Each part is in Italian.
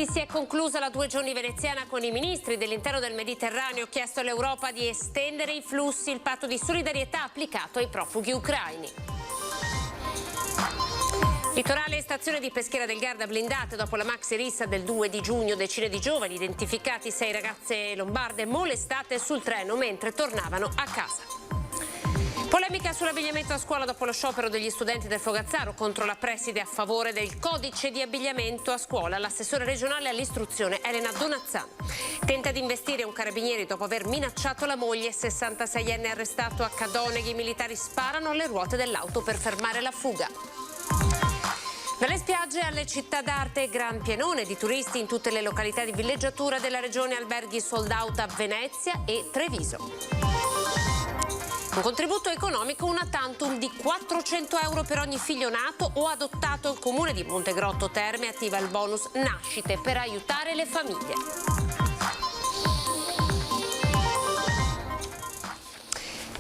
Uniti si è conclusa la 2 giorni veneziana con i ministri dell'interno del Mediterraneo. Chiesto all'Europa di estendere i flussi, il patto di solidarietà applicato ai profughi ucraini. Litorale e stazione di Peschiera del Garda blindate dopo la maxi rissa del 2 di giugno. Decine di giovani, identificati 6 ragazze lombarde molestate sul treno mentre tornavano a casa. Polemica sull'abbigliamento a scuola dopo lo sciopero degli studenti del Fogazzaro contro la preside a favore del codice di abbigliamento a scuola. L'assessore regionale all'istruzione Elena Donazzano tenta di investire un carabiniere dopo aver minacciato la moglie. 66enne arrestato a Cadoneghi. I militari sparano alle ruote dell'auto per fermare la fuga. Dalle spiagge alle città d'arte, gran pienone di turisti in tutte le località di villeggiatura della regione, alberghi sold out a Venezia e Treviso. Un contributo economico una tantum di 400 euro per ogni figlio nato o adottato. Il comune di Montegrotto Terme attiva il bonus nascite per aiutare le famiglie.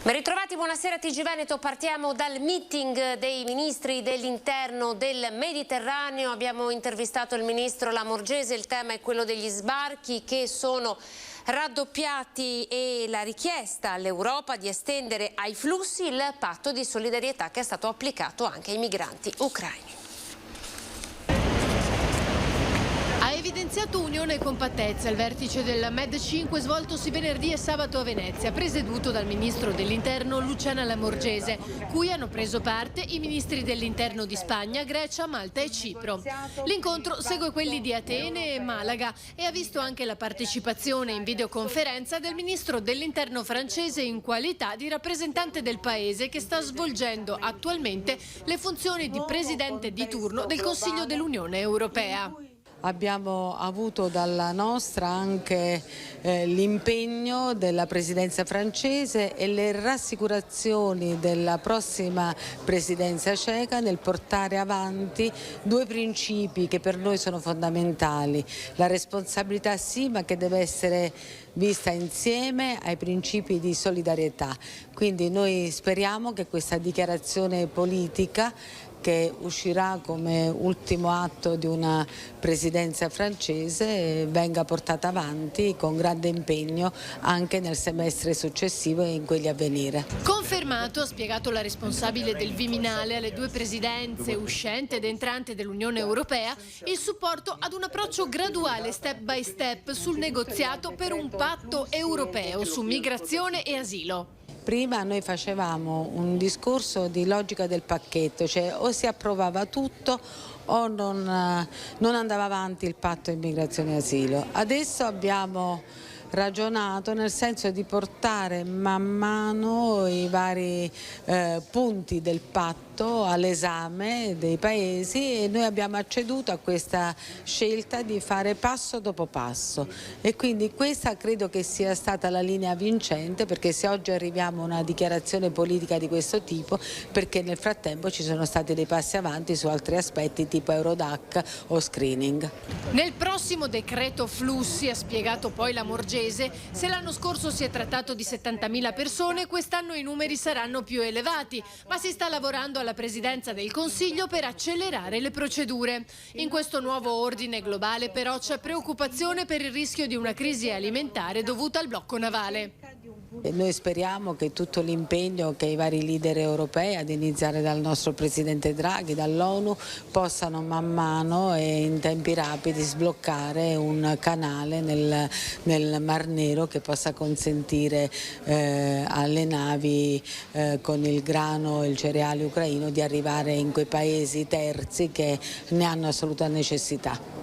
Ben ritrovati, buonasera TG Veneto. Partiamo dal meeting dei ministri dell'interno del Mediterraneo. Abbiamo intervistato il ministro Lamorgese. Il tema è quello degli sbarchi che sono raddoppiati e la richiesta all'Europa di estendere ai flussi il patto di solidarietà che è stato applicato anche ai migranti ucraini. Ha evidenziato unione e compattezza il vertice del Med 5 svoltosi venerdì e sabato a Venezia, presieduto dal ministro dell'interno Luciana Lamorgese, cui hanno preso parte i ministri dell'interno di Spagna, Grecia, Malta e Cipro. L'incontro segue quelli di Atene e Malaga e ha visto anche la partecipazione in videoconferenza del ministro dell'interno francese in qualità di rappresentante del paese che sta svolgendo attualmente le funzioni di presidente di turno del Consiglio dell'Unione Europea. Abbiamo avuto dalla nostra anche l'impegno della presidenza francese e le rassicurazioni della prossima presidenza ceca nel portare avanti 2 principi che per noi sono fondamentali. La responsabilità sì, ma che deve essere vista insieme ai principi di solidarietà. Quindi noi speriamo che questa dichiarazione politica, che uscirà come ultimo atto di una presidenza francese, venga portata avanti con grande impegno anche nel semestre successivo e in quelli a venire. Confermato, ha spiegato la responsabile del Viminale alle 2 presidenze uscente ed entrante dell'Unione Europea, il supporto ad un approccio graduale step by step sul negoziato per un patto europeo su migrazione e asilo. Prima noi facevamo un discorso di logica del pacchetto, cioè o si approvava tutto o non andava avanti il patto immigrazione e asilo. Adesso abbiamo ragionato nel senso di portare man mano i vari punti del patto all'esame dei paesi e noi abbiamo acceduto a questa scelta di fare passo dopo passo e quindi questa credo che sia stata la linea vincente, perché se oggi arriviamo a una dichiarazione politica di questo tipo perché nel frattempo ci sono stati dei passi avanti su altri aspetti tipo Eurodac o screening. Nel prossimo decreto flussi, ha spiegato poi Lamorgese, se l'anno scorso si è trattato di 70.000 persone, quest'anno i numeri saranno più elevati, ma si sta lavorando alla Presidenza del Consiglio per accelerare le procedure. In questo nuovo ordine globale però c'è preoccupazione per il rischio di una crisi alimentare dovuta al blocco navale. E noi speriamo che tutto l'impegno che i vari leader europei, ad iniziare dal nostro Presidente Draghi, dall'ONU, possano man mano e in tempi rapidi sbloccare un canale nel Mar Nero che possa consentire alle navi con il grano e il cereale ucraino di arrivare in quei paesi terzi che ne hanno assoluta necessità.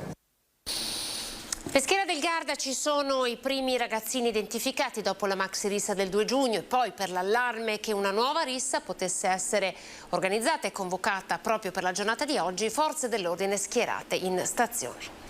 Peschiera del Garda ci sono i primi ragazzini identificati dopo la maxi rissa del 2 giugno e poi per l'allarme che una nuova rissa potesse essere organizzata e convocata proprio per la giornata di oggi, forze dell'ordine schierate in stazione.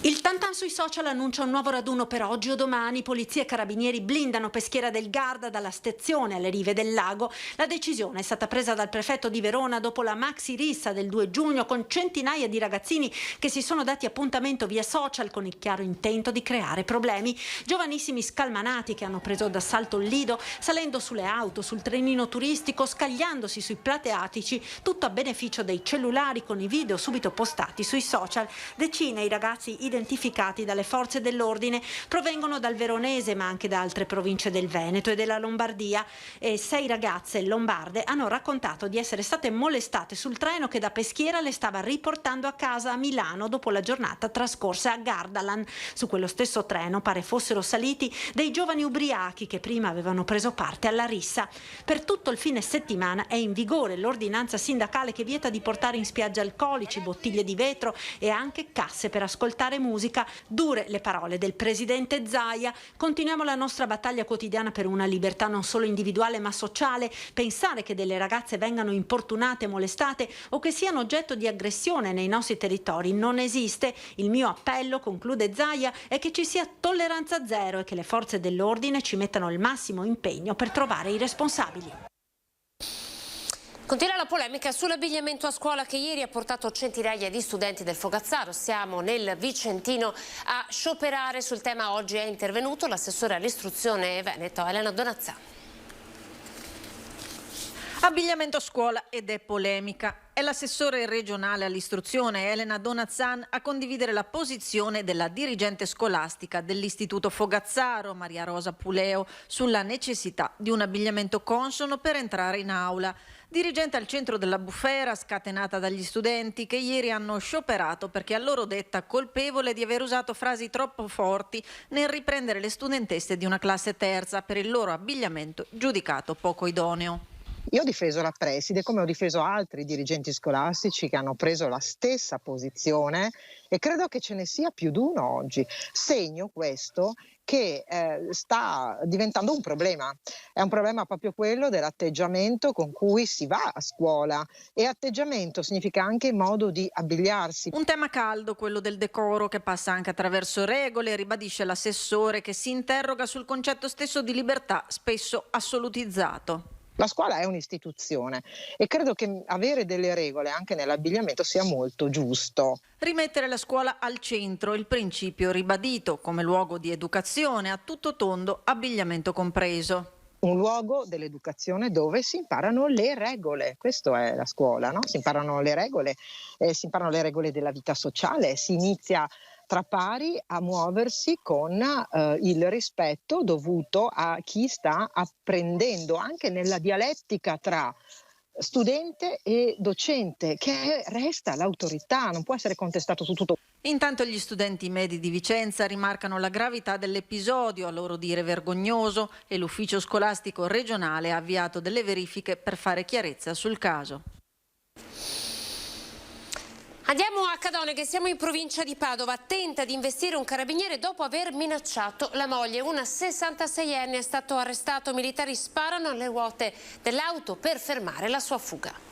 Il clan sui social annuncia un nuovo raduno per oggi o domani. Polizia e carabinieri blindano Peschiera del Garda dalla stazione alle rive del lago. La decisione è stata presa dal prefetto di Verona dopo la maxi rissa del 2 giugno con centinaia di ragazzini che si sono dati appuntamento via social con il chiaro intento di creare problemi. Giovanissimi scalmanati che hanno preso d'assalto il lido, salendo sulle auto, sul trenino turistico, scagliandosi sui plateatici, tutto a beneficio dei cellulari con i video subito postati sui social. Decine i ragazzi identificati dalle forze dell'ordine provengono dal Veronese ma anche da altre province del Veneto e della Lombardia, e 6 ragazze lombarde hanno raccontato di essere state molestate sul treno che da Peschiera le stava riportando a casa a Milano dopo la giornata trascorsa a Gardaland. Su quello stesso treno pare fossero saliti dei giovani ubriachi che prima avevano preso parte alla rissa. Per tutto il fine settimana è in vigore l'ordinanza sindacale che vieta di portare in spiaggia alcolici, bottiglie di vetro e anche casse per ascoltare musica. Dure le parole del presidente Zaia. Continuiamo la nostra battaglia quotidiana per una libertà non solo individuale ma sociale. Pensare che delle ragazze vengano importunate, molestate o che siano oggetto di aggressione nei nostri territori non esiste. Il mio appello, conclude Zaia, è che ci sia tolleranza zero e che le forze dell'ordine ci mettano il massimo impegno per trovare i responsabili. Continua la polemica sull'abbigliamento a scuola che ieri ha portato centinaia di studenti del Fogazzaro. Siamo nel Vicentino a scioperare. Sul tema oggi è intervenuto l'assessore all'istruzione veneto Elena Donazzan. Abbigliamento a scuola ed è polemica. È l'assessore regionale all'istruzione Elena Donazzan a condividere la posizione della dirigente scolastica dell'Istituto Fogazzaro, Maria Rosa Puleo, sulla necessità di un abbigliamento consono per entrare in aula. Dirigente al centro della bufera, scatenata dagli studenti che ieri hanno scioperato perché a loro detta colpevole di aver usato frasi troppo forti nel riprendere le studentesse di una classe terza per il loro abbigliamento giudicato poco idoneo. Io ho difeso la preside come ho difeso altri dirigenti scolastici che hanno preso la stessa posizione e credo che ce ne sia più di uno oggi. Segno questo che sta diventando un problema. È un problema proprio quello dell'atteggiamento con cui si va a scuola, e atteggiamento significa anche modo di abbigliarsi. Un tema caldo, quello del decoro, che passa anche attraverso regole, ribadisce l'assessore che si interroga sul concetto stesso di libertà spesso assolutizzato. La scuola è un'istituzione e credo che avere delle regole anche nell'abbigliamento sia molto giusto. Rimettere la scuola al centro, il principio ribadito come luogo di educazione a tutto tondo, abbigliamento compreso. Un luogo dell'educazione dove si imparano le regole, questo è la scuola, no? Si imparano le regole della vita sociale, si inizia tra pari a muoversi con il rispetto dovuto a chi sta apprendendo, anche nella dialettica tra studente e docente, che resta l'autorità, non può essere contestato su tutto. Intanto gli studenti medi di Vicenza rimarcano la gravità dell'episodio, a loro dire vergognoso, e l'ufficio scolastico regionale ha avviato delle verifiche per fare chiarezza sul caso. Andiamo a Cadone, che siamo in provincia di Padova. Tenta di investire un carabiniere dopo aver minacciato la moglie. Una 66enne è stato arrestato. Militari sparano alle ruote dell'auto per fermare la sua fuga.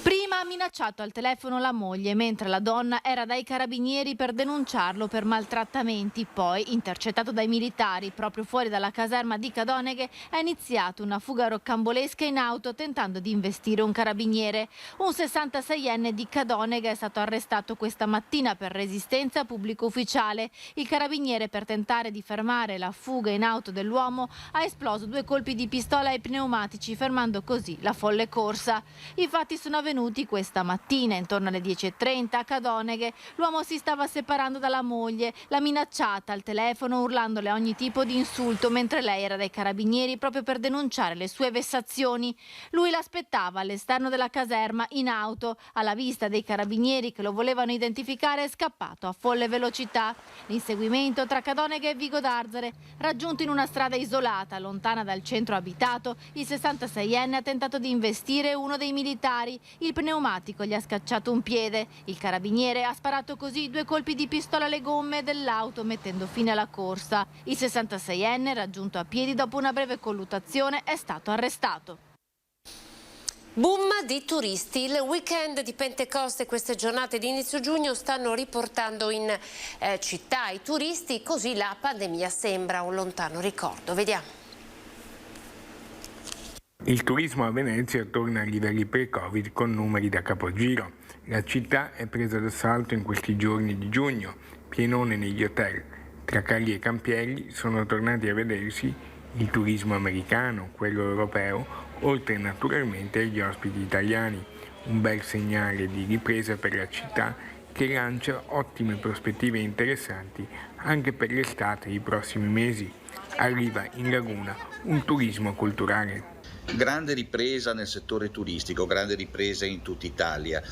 Prima ha minacciato al telefono la moglie mentre la donna era dai carabinieri per denunciarlo per maltrattamenti. Poi, intercettato dai militari proprio fuori dalla caserma di Cadoneghe, ha iniziato una fuga roccambolesca in auto tentando di investire un carabiniere. Un 66enne di Cadoneghe è stato arrestato questa mattina per resistenza pubblico ufficiale. Il carabiniere, per tentare di fermare la fuga in auto dell'uomo, ha esploso 2 colpi di pistola ai pneumatici, fermando così la folle corsa. I fatti sono avvenuti questa mattina intorno alle 10:30 a Cadoneghe. L'uomo si stava separando dalla moglie, l'ha minacciata al telefono urlandole ogni tipo di insulto mentre lei era dai carabinieri proprio per denunciare le sue vessazioni. Lui l'aspettava all'esterno della caserma in auto. Alla vista dei carabinieri che lo volevano identificare è scappato a folle velocità. L'inseguimento tra Cadoneghe e Vigo d'Arzere. Raggiunto in una strada isolata lontana dal centro abitato, il 66enne ha tentato di investire uno dei militari. Il pneumatico gli ha scacciato un piede. Il carabiniere ha sparato così 2 colpi di pistola alle gomme dell'auto, mettendo fine alla corsa. Il 66enne, raggiunto a piedi dopo una breve colluttazione, è stato arrestato. Boom di turisti. Il weekend di Pentecoste e queste giornate di inizio giugno stanno riportando in città i turisti, così la pandemia sembra un lontano ricordo. Vediamo. Il turismo a Venezia torna ai livelli pre-Covid con numeri da capogiro. La città è presa d'assalto in questi giorni di giugno, pienone negli hotel. Tra Cagli e Campielli sono tornati a vedersi il turismo americano, quello europeo, oltre naturalmente agli ospiti italiani. Un bel segnale di ripresa per la città che lancia ottime prospettive interessanti anche per l'estate e i prossimi mesi. Arriva in Laguna un turismo culturale. Grande ripresa nel settore turistico, grande ripresa in tutta Italia,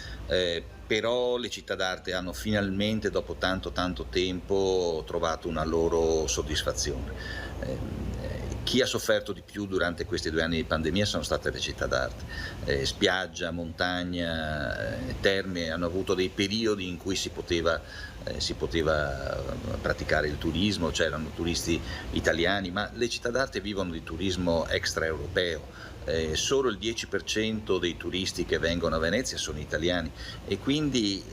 però le città d'arte hanno finalmente dopo tanto tempo trovato una loro soddisfazione. Chi ha sofferto di più durante questi 2 anni di pandemia sono state le città d'arte. Spiaggia, montagna, terme hanno avuto dei periodi in cui si poteva praticare il turismo, c'erano turisti italiani, ma le città d'arte vivono di turismo extraeuropeo. Solo il 10% dei turisti che vengono a Venezia sono italiani e quindi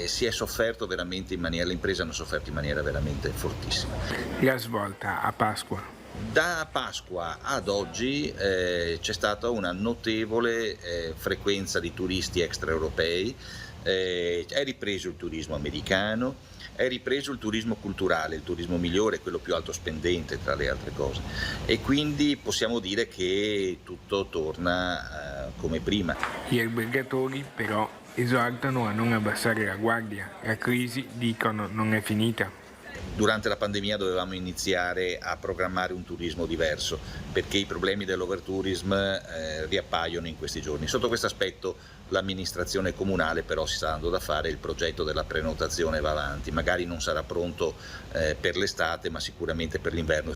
si è sofferto veramente le imprese hanno sofferto in maniera veramente fortissima. La svolta a Pasqua. Da Pasqua ad oggi c'è stata una notevole frequenza di turisti extraeuropei, è ripreso il turismo americano, è ripreso il turismo culturale, il turismo migliore, quello più alto spendente tra le altre cose, e quindi possiamo dire che tutto torna come prima. Gli albergatori però esortano a non abbassare la guardia, la crisi, dicono, non è finita. Durante la pandemia dovevamo iniziare a programmare un turismo diverso perché i problemi dell'overtourism riappaiono in questi giorni. Sotto questo aspetto l'amministrazione comunale però si sta dando da fare, il progetto della prenotazione va avanti, magari non sarà pronto per l'estate ma sicuramente per l'inverno.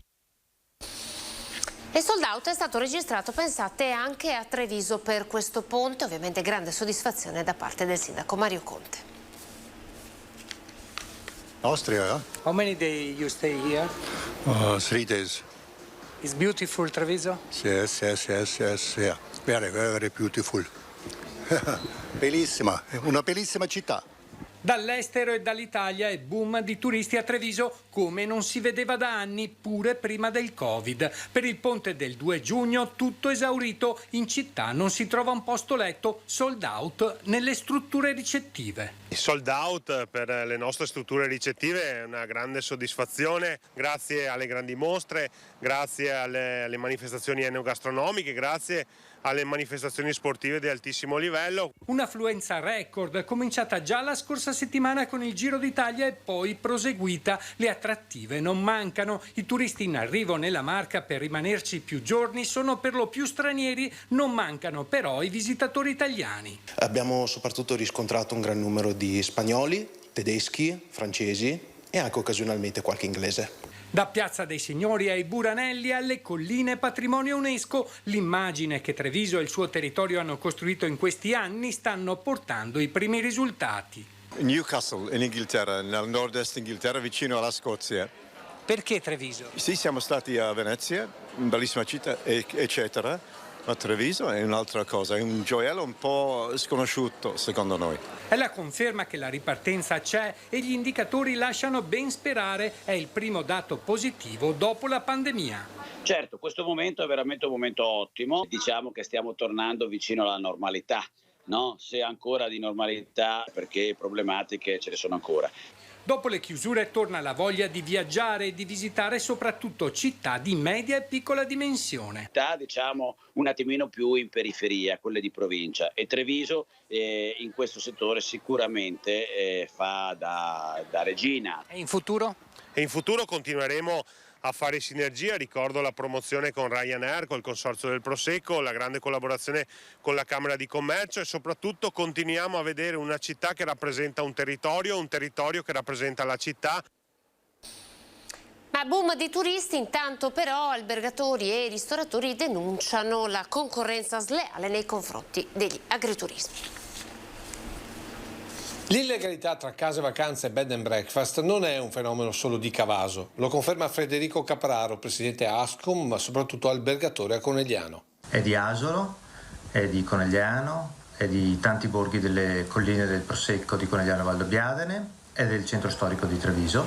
E sold out è stato registrato, pensate, anche a Treviso per questo ponte, ovviamente grande soddisfazione da parte del sindaco Mario Conte. Austria. How many days you stay here? 3 days. It's beautiful Treviso? Yes. Yeah. Very beautiful. Bellissima, una bellissima città. Dall'estero e dall'Italia è boom di turisti a Treviso come non si vedeva da anni, pure prima del Covid. Per il ponte del 2 giugno tutto esaurito, in città non si trova un posto letto, sold out nelle strutture ricettive. Il sold out per le nostre strutture ricettive è una grande soddisfazione, grazie alle grandi mostre, grazie alle manifestazioni enogastronomiche, grazie alle manifestazioni sportive di altissimo livello. Un'affluenza record cominciata già la scorsa settimana con il Giro d'Italia e poi proseguita. Le attrattive non mancano. I turisti in arrivo nella Marca per rimanerci più giorni sono per lo più stranieri, non mancano però i visitatori italiani. Abbiamo soprattutto riscontrato un gran numero di spagnoli, tedeschi, francesi e anche occasionalmente qualche inglese. Da Piazza dei Signori ai Buranelli alle colline patrimonio UNESCO, l'immagine che Treviso e il suo territorio hanno costruito in questi anni stanno portando i primi risultati. Newcastle in Inghilterra, nel nord-est Inghilterra, vicino alla Scozia. Perché Treviso? Sì, siamo stati a Venezia, bellissima città, eccetera. Ma Treviso è un'altra cosa, è un gioiello un po' sconosciuto secondo noi. È la conferma che la ripartenza c'è e gli indicatori lasciano ben sperare, è il primo dato positivo dopo la pandemia. Certo, questo momento è veramente un momento ottimo, diciamo che stiamo tornando vicino alla normalità, no? Se ancora di normalità, perché problematiche ce ne sono ancora. Dopo le chiusure torna la voglia di viaggiare e di visitare soprattutto città di media e piccola dimensione. Diciamo un attimino più in periferia, quelle di provincia, e Treviso in questo settore sicuramente fa da regina. E in futuro? E in futuro continueremo a fare sinergia, ricordo la promozione con Ryanair, col Consorzio del Prosecco, la grande collaborazione con la Camera di Commercio e soprattutto continuiamo a vedere una città che rappresenta un territorio che rappresenta la città. Ma boom di turisti, intanto però albergatori e ristoratori denunciano la concorrenza sleale nei confronti degli agriturismi. L'illegalità tra case vacanze e bed and breakfast non è un fenomeno solo di Cavaso, lo conferma Federico Capraro, presidente Ascom, ma soprattutto albergatore a Conegliano. È di Asolo, è di Conegliano, è di tanti borghi delle colline del Prosecco di Conegliano Valdobbiadene, è del centro storico di Treviso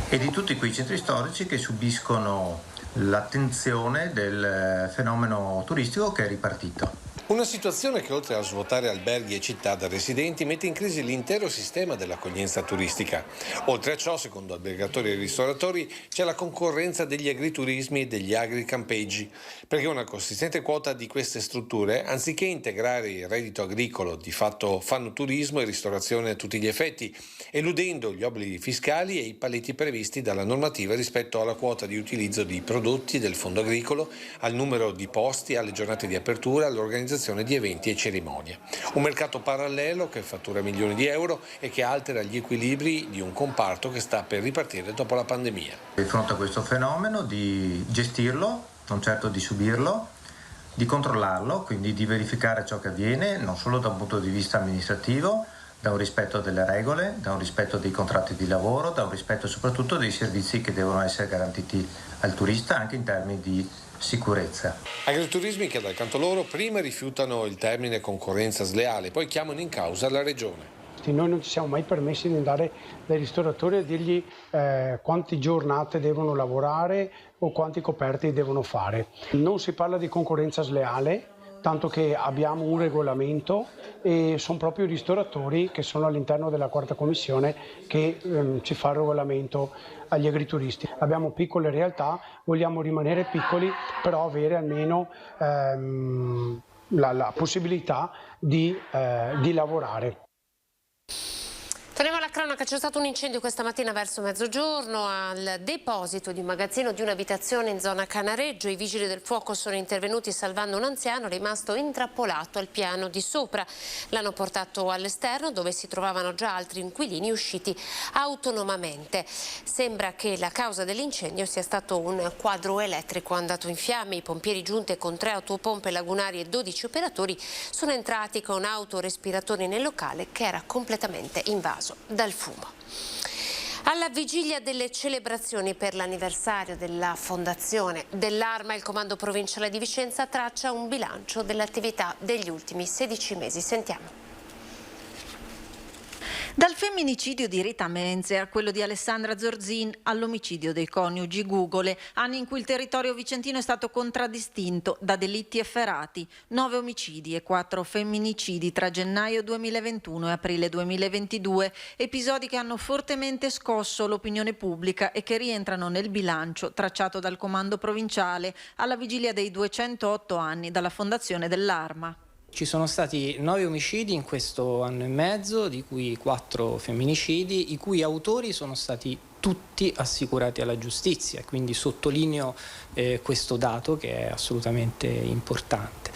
e di tutti quei centri storici che subiscono l'attenzione del fenomeno turistico che è ripartito. Una situazione che oltre a svuotare alberghi e città da residenti mette in crisi l'intero sistema dell'accoglienza turistica. Oltre a ciò, secondo albergatori e ristoratori, c'è la concorrenza degli agriturismi e degli agricampeggi, perché una consistente quota di queste strutture, anziché integrare il reddito agricolo, di fatto fanno turismo e ristorazione a tutti gli effetti, eludendo gli obblighi fiscali e i paletti previsti dalla normativa rispetto alla quota di utilizzo di prodotti del fondo agricolo, al numero di posti, alle giornate di apertura, all'organizzazione di eventi e cerimonie. Un mercato parallelo che fattura milioni di euro e che altera gli equilibri di un comparto che sta per ripartire dopo la pandemia. Di fronte a questo fenomeno di gestirlo, non certo di subirlo, di controllarlo, quindi di verificare ciò che avviene, non solo da un punto di vista amministrativo, da un rispetto delle regole, da un rispetto dei contratti di lavoro, da un rispetto soprattutto dei servizi che devono essere garantiti al turista anche in termini di sicurezza. Agriturismi che dal canto loro prima rifiutano il termine concorrenza sleale, poi chiamano in causa la regione. Noi non ci siamo mai permessi di andare dai ristoratori a dirgli quante giornate devono lavorare o quanti coperti devono fare. Non si parla di concorrenza sleale, tanto che abbiamo un regolamento e sono proprio i ristoratori che sono all'interno della quarta commissione che ci fa il regolamento agli agrituristi. Abbiamo piccole realtà, vogliamo rimanere piccoli, però avere almeno la possibilità di lavorare. Torniamo alla cronaca, c'è stato un incendio questa mattina verso mezzogiorno al deposito di un magazzino di un'abitazione in zona Canareggio. I vigili del fuoco sono intervenuti salvando un anziano rimasto intrappolato al piano di sopra. L'hanno portato all'esterno dove si trovavano già altri inquilini usciti autonomamente. Sembra che la causa dell'incendio sia stato un quadro elettrico andato in fiamme. I pompieri giunti con 3 autopompe lagunari e 12 operatori sono entrati con autorespiratori nel locale che era completamente invaso dal fumo. Alla vigilia delle celebrazioni per l'anniversario della fondazione dell'Arma, il Comando Provinciale di Vicenza traccia un bilancio dell'attività degli ultimi 16 mesi. Sentiamo. Dal femminicidio di Rita Menze a quello di Alessandra Zorzin all'omicidio dei coniugi Gugole, anni in cui il territorio vicentino è stato contraddistinto da delitti efferati, 9 omicidi e 4 femminicidi tra gennaio 2021 e aprile 2022, episodi che hanno fortemente scosso l'opinione pubblica e che rientrano nel bilancio tracciato dal Comando Provinciale alla vigilia dei 208 anni dalla fondazione dell'Arma. Ci sono stati 9 omicidi in questo anno e mezzo, di cui 4 femminicidi, i cui autori sono stati tutti assicurati alla giustizia, quindi sottolineo questo dato che è assolutamente importante.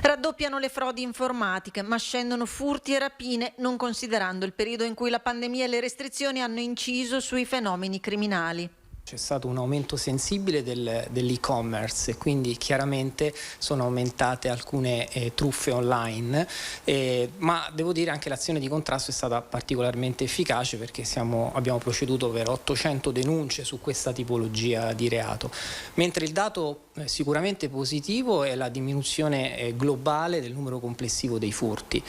Raddoppiano le frodi informatiche, ma scendono furti e rapine, non considerando il periodo in cui la pandemia e le restrizioni hanno inciso sui fenomeni criminali. C'è stato un aumento sensibile dell'e-commerce e quindi chiaramente sono aumentate alcune truffe online, ma devo dire anche l'azione di contrasto è stata particolarmente efficace perché abbiamo proceduto per 800 denunce su questa tipologia di reato, mentre il dato sicuramente positivo è la diminuzione globale del numero complessivo dei furti.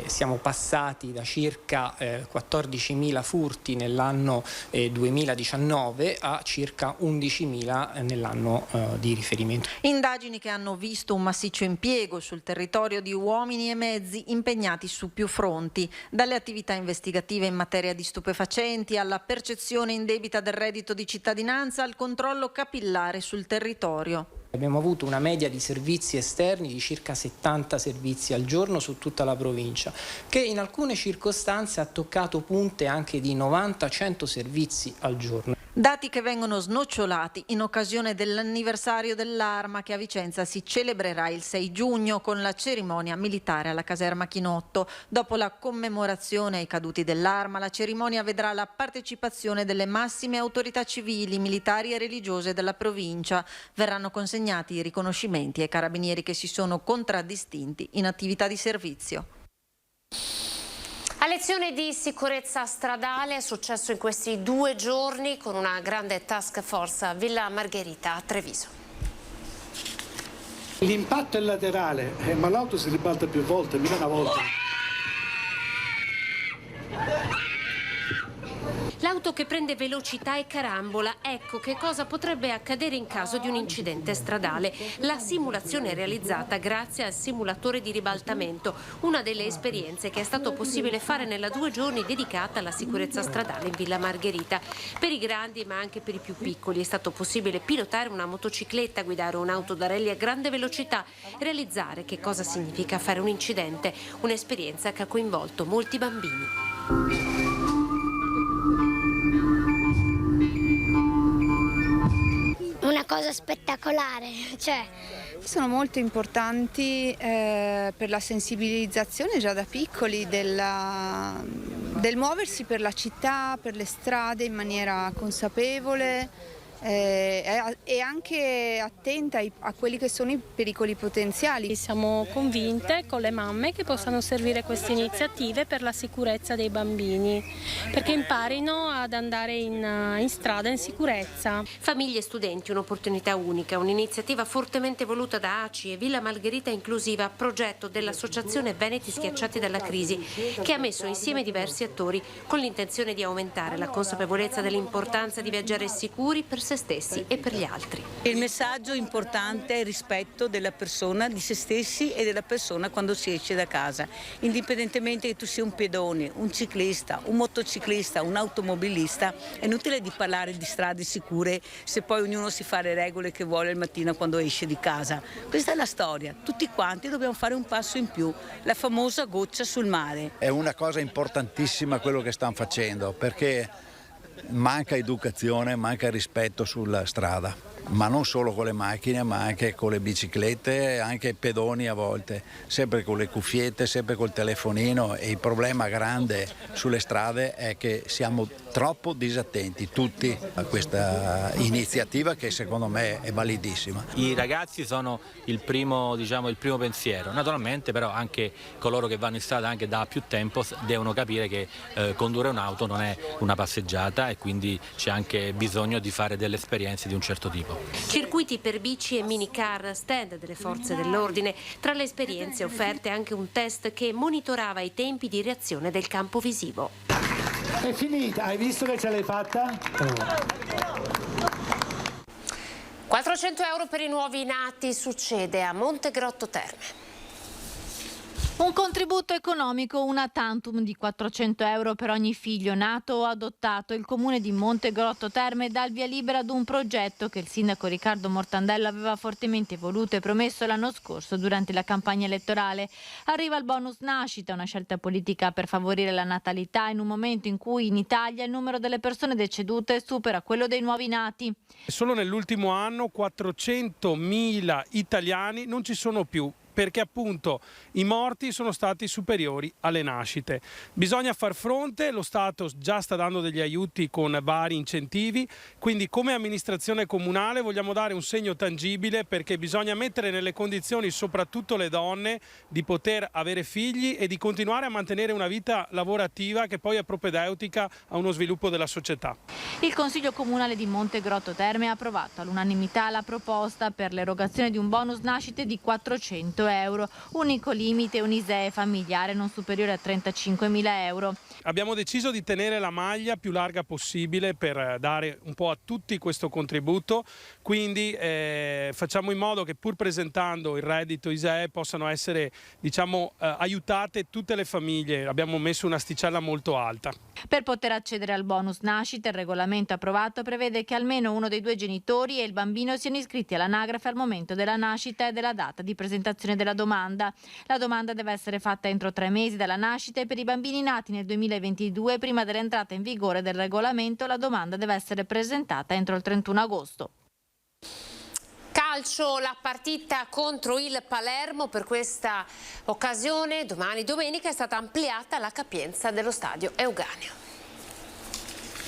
Siamo passati da circa 14.000 furti nell'anno 2019 a circa 11.000 nell'anno di riferimento. Indagini che hanno visto un massiccio impiego sul territorio di uomini e mezzi impegnati su più fronti, dalle attività investigative in materia di stupefacenti alla percezione indebita del reddito di cittadinanza al controllo capillare sul territorio. Abbiamo avuto una media di servizi esterni di circa 70 servizi al giorno su tutta la provincia, che in alcune circostanze ha toccato punte anche di 90-100 servizi al giorno. Dati che vengono snocciolati in occasione dell'anniversario dell'Arma che a Vicenza si celebrerà il 6 giugno con la cerimonia militare alla caserma Chinotto. Dopo la commemorazione ai caduti dell'Arma, la cerimonia vedrà la partecipazione delle massime autorità civili, militari e religiose della provincia. Verranno consegnati i riconoscimenti ai carabinieri che si sono contraddistinti in attività di servizio. A lezione di sicurezza stradale è successo in questi 2 giorni con una grande task force a Villa Margherita a Treviso. L'impatto è laterale, ma l'auto si ribalta più volte, mica una volta. L'auto che prende velocità e carambola, ecco che cosa potrebbe accadere in caso di un incidente stradale. La simulazione è realizzata grazie al simulatore di ribaltamento, una delle esperienze che è stato possibile fare nella 2 giorni dedicata alla sicurezza stradale in Villa Margherita. Per i grandi ma anche per i più piccoli è stato possibile pilotare una motocicletta, guidare un'auto da rally a grande velocità, realizzare che cosa significa fare un incidente, un'esperienza che ha coinvolto molti bambini. Una cosa spettacolare, sono molto importanti per la sensibilizzazione già da piccoli del muoversi per la città, per le strade in maniera consapevole e anche attenta a quelli che sono i pericoli potenziali. Siamo convinte con le mamme che possano servire queste iniziative per la sicurezza dei bambini, perché imparino ad andare in strada in sicurezza. Famiglie e studenti, un'opportunità unica, un'iniziativa fortemente voluta da ACI e Villa Margherita Inclusiva, progetto dell'Associazione Veneti Schiacciati dalla Crisi, che ha messo insieme diversi attori con l'intenzione di aumentare la consapevolezza dell'importanza di viaggiare sicuri per se stessi e per gli altri. Il messaggio importante è il rispetto della persona, di se stessi e della persona quando si esce da casa, indipendentemente che tu sia un pedone, un ciclista, un motociclista, un automobilista. È inutile di parlare di strade sicure se poi ognuno si fa le regole che vuole il mattino quando esce di casa. Questa è la storia, tutti quanti dobbiamo fare un passo in più, la famosa goccia sul mare. È una cosa importantissima quello che stanno facendo, perché manca educazione, manca rispetto sulla strada, ma non solo con le macchine, ma anche con le biciclette, anche i pedoni a volte, sempre con le cuffiette, sempre col telefonino, e il problema grande sulle strade è che siamo troppo disattenti tutti a questa iniziativa che secondo me è validissima. I ragazzi sono il primo pensiero, naturalmente però anche coloro che vanno in strada anche da più tempo devono capire che condurre un'auto non è una passeggiata e quindi c'è anche bisogno di fare delle esperienze di un certo tipo. Circuiti per bici e minicar, stand delle forze dell'ordine. Tra le esperienze offerte anche un test che monitorava i tempi di reazione del campo visivo. È finita, hai visto che ce l'hai fatta? 400 euro per i nuovi nati succede a Montegrotto Terme. Un contributo economico, una tantum di 400 euro per ogni figlio nato o adottato. Il comune di Montegrotto Terme dà il via libera ad un progetto che il sindaco Riccardo Mortandello aveva fortemente voluto e promesso l'anno scorso durante la campagna elettorale. Arriva il bonus nascita, una scelta politica per favorire la natalità in un momento in cui in Italia il numero delle persone decedute supera quello dei nuovi nati. Solo nell'ultimo anno 400.000 italiani non ci sono più, perché appunto i morti sono stati superiori alle nascite. Bisogna far fronte, lo Stato già sta dando degli aiuti con vari incentivi, quindi come amministrazione comunale vogliamo dare un segno tangibile, perché bisogna mettere nelle condizioni soprattutto le donne di poter avere figli e di continuare a mantenere una vita lavorativa che poi è propedeutica a uno sviluppo della società. Il Consiglio Comunale di Montegrotto Terme ha approvato all'unanimità la proposta per l'erogazione di un bonus nascite di 400 euro, unico limite un ISEE familiare non superiore a 35.000 euro. Abbiamo deciso di tenere la maglia più larga possibile per dare un po' a tutti questo contributo, quindi facciamo in modo che pur presentando il reddito ISEE possano essere aiutate tutte le famiglie. Abbiamo messo un'asticella molto alta. Per poter accedere al bonus nascita, il regolamento approvato prevede che almeno uno dei due genitori e il bambino siano iscritti all'anagrafe al momento della nascita e della data di presentazione della domanda. La domanda deve essere fatta entro 3 mesi dalla nascita e per i bambini nati nel 2022, prima dell'entrata in vigore del regolamento, la domanda deve essere presentata entro il 31 agosto. Calcio, la partita contro il Palermo. Per questa occasione, domani domenica, è stata ampliata la capienza dello stadio Euganeo.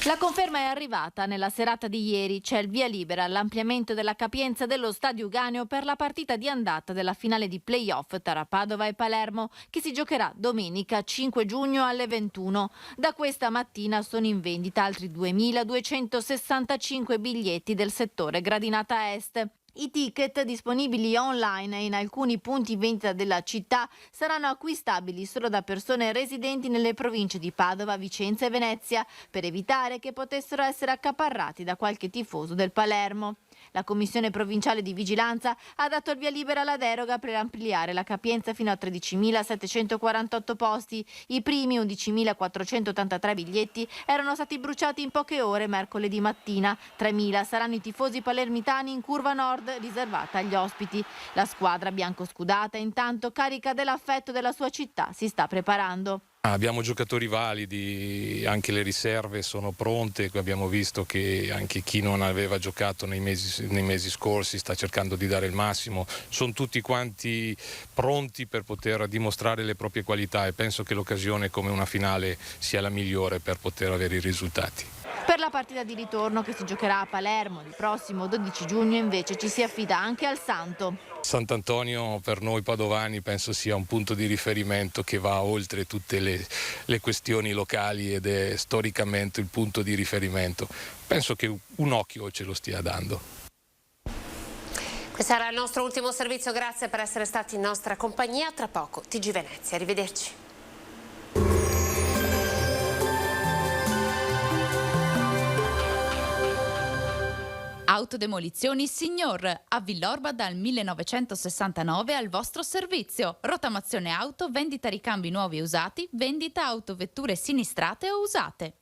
La conferma è arrivata nella serata di ieri. C'è il via libera all'ampliamento della capienza dello stadio Euganeo per la partita di andata della finale di play-off tra Padova e Palermo, che si giocherà domenica 5 giugno alle 21. Da questa mattina sono in vendita altri 2.265 biglietti del settore gradinata est. I ticket disponibili online e in alcuni punti vendita della città saranno acquistabili solo da persone residenti nelle province di Padova, Vicenza e Venezia, per evitare che potessero essere accaparrati da qualche tifoso del Palermo. La Commissione Provinciale di Vigilanza ha dato il via libera alla deroga per ampliare la capienza fino a 13.748 posti. I primi 11.483 biglietti erano stati bruciati in poche ore mercoledì mattina. 3.000 saranno i tifosi palermitani in curva nord, riservata agli ospiti. La squadra biancoscudata intanto, carica dell'affetto della sua città, si sta preparando. Abbiamo giocatori validi, anche le riserve sono pronte, abbiamo visto che anche chi non aveva giocato nei mesi scorsi sta cercando di dare il massimo, sono tutti quanti pronti per poter dimostrare le proprie qualità e penso che l'occasione come una finale sia la migliore per poter avere i risultati. Per la partita di ritorno che si giocherà a Palermo il prossimo 12 giugno invece ci si affida anche al Santo. Sant'Antonio per noi padovani penso sia un punto di riferimento che va oltre tutte le questioni locali ed è storicamente il punto di riferimento. Penso che un occhio ce lo stia dando. Questo era il nostro ultimo servizio, grazie per essere stati in nostra compagnia. Tra poco TG Venezia, arrivederci. Autodemolizioni Signor, a Villorba dal 1969 al vostro servizio. Rottamazione auto, vendita ricambi nuovi e usati, vendita autovetture sinistrate o usate.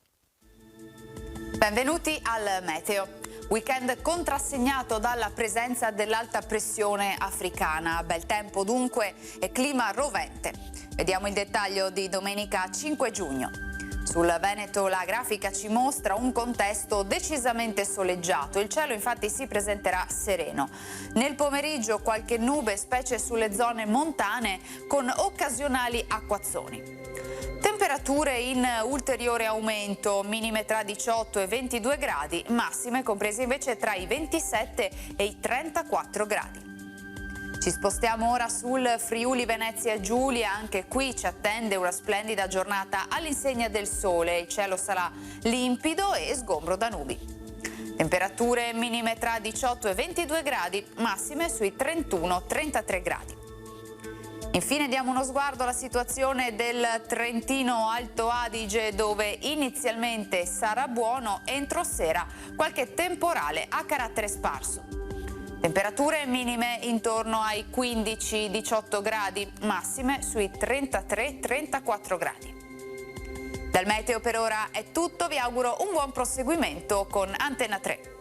Benvenuti al meteo. Weekend contrassegnato dalla presenza dell'alta pressione africana. Bel tempo dunque e clima rovente. Vediamo il dettaglio di domenica 5 giugno. Sul Veneto la grafica ci mostra un contesto decisamente soleggiato, il cielo infatti si presenterà sereno. Nel pomeriggio qualche nube, specie sulle zone montane, con occasionali acquazzoni. Temperature in ulteriore aumento, minime tra 18 e 22 gradi, massime comprese invece tra i 27 e i 34 gradi. Ci spostiamo ora sul Friuli Venezia Giulia, anche qui ci attende una splendida giornata all'insegna del sole, il cielo sarà limpido e sgombro da nubi. Temperature minime tra 18 e 22 gradi, massime sui 31-33 gradi. Infine diamo uno sguardo alla situazione del Trentino Alto Adige, dove inizialmente sarà buono, entro sera qualche temporale a carattere sparso. Temperature minime intorno ai 15-18 gradi, massime sui 33-34 gradi. Dal meteo per ora è tutto, vi auguro un buon proseguimento con Antenna 3.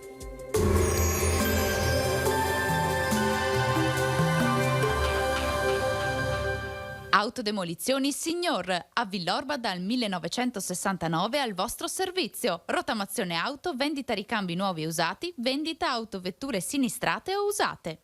Autodemolizioni Signor, a Villorba dal 1969 al vostro servizio. Rottamazione auto, vendita ricambi nuovi e usati, vendita autovetture sinistrate o usate.